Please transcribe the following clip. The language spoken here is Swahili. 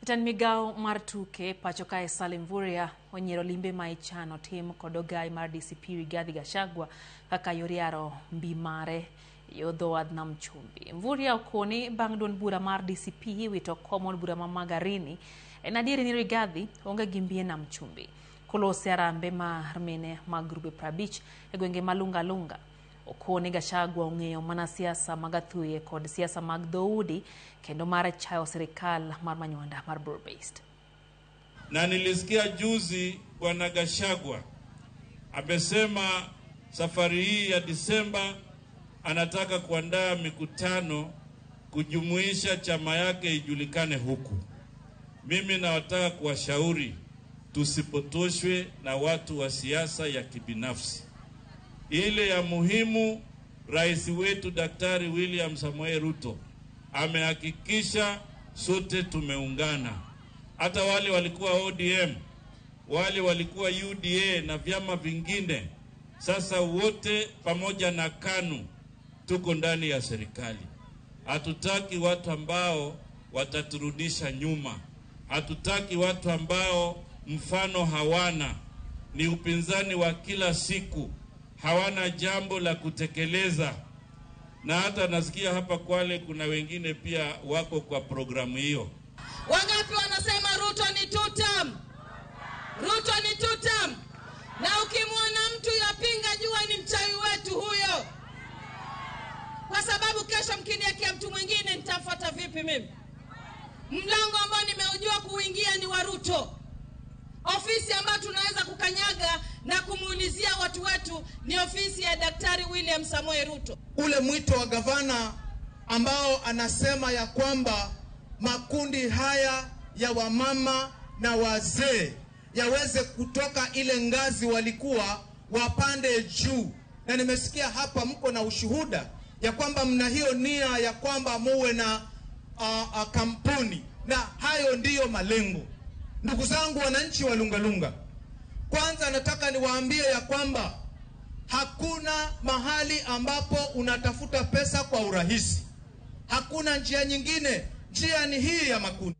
Jatan migao mar tuke pacho kae Salim Mvurya onyero limbe maichano tim kodogai mar DCP Rigathi Gachagua kaka yoriaro mbi mare yodho Adnam Chumbi. Mvurya okoni bang' duond bura mar DCP wito komon bura ma Magarini en adieri ni Rigathi onge gi mbi Nam Chumbi. Kolose arambe mar mine mag grube 50 e gwenge malunga lunga. Okoni Gachagua ong'eyo mana siasa mag athuye kod siasa mag dhoudi kendo mara chayo serikal mar manywanda mar broad based. Na nilisikia juzi bwana Gachagua amesema safari hii ya Disemba anataka kuandaa mikutano kujumuisha chama yake ijulikane huku. Mimi nawataka kuwashauri tusipotoshwe na watu wa siasa ya kibinafsi. Ile ya muhimu, rais wetu Daktari William Samoei Ruto amehakikisha sote tumeungana. Hata wale walikuwa ODM, wale walikuwa UDA na vyama vingine, sasa wote pamoja na KANU tuko ndani ya serikali. Hatutaki watu ambao wataturudisha nyuma. Hatutaki watu ambao mfano hawana, ni upinzani wa kila siku, hawana jambo la kutekeleza. Na hata nasikia hapa Kwale kuna wengine pia wako kwa programu hiyo. Wangapi wanasema Ruto ni two-term? Ruto ni two-term. Na ukimwona mtu yapinga jua ni mchawi wetu huyo. Kwa sababu kesho mkiniekea mtu mwingine nitafuata vipi mimi? Mlango ambao nimeujua kuingia ni wa Ruto. Ofisi ambayo tunaweza kukanyaga na kumuulizia watu wetu ni ofisi ya Daktari William Samoei Ruto. Ule mwito wa gavana ambao anasema ya kwamba makundi haya ya wamama na wazee yaweze kutoka ile ngazi walikuwa wapande juu. Na nimesikia hapa mko na ushuhuda ya kwamba mna hiyo nia ya kwamba muwe na kampuni, na hayo ndiyo malengo. Ndugu zangu wananchi wa Lungalunga, kwanza nataka niwaambie ya kwamba hakuna mahali ambapo unatafuta pesa kwa urahisi. Hakuna njia nyingine, njia ni hii ya makundi.